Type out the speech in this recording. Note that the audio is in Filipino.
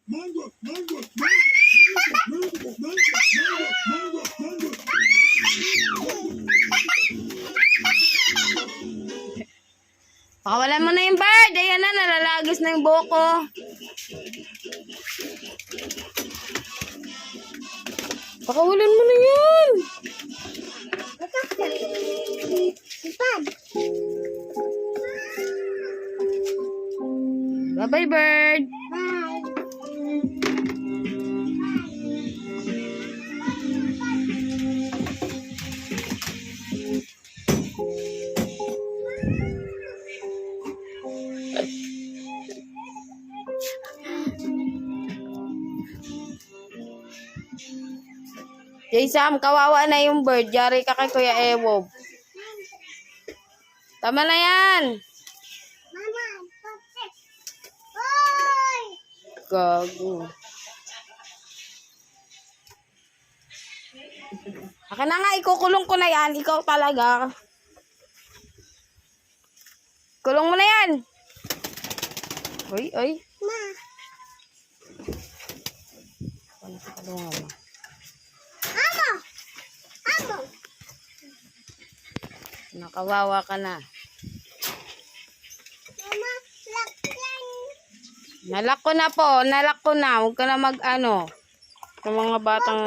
Pakawalan mo na yung bird. Ayan na, nalalagis na yung buhok ko. Pakawalan mo na yan. Bye-bye, bird. Sam, kawawa na yung bird. Yari ka kay Kuya Ewob. Tama na yan. Mama, hoy! Gago. Akin na nga, ikukulong ko na yan. Ikaw talaga. Kulong mo na yan. Uy, uy. Ma. Ano sa kulungan mo? Amo! Amo! Nakawawa ka na. Mama, lakyan. Nalak ko na po. Nalak ko na. Huwag ka na mag-ano. Sa mga batang...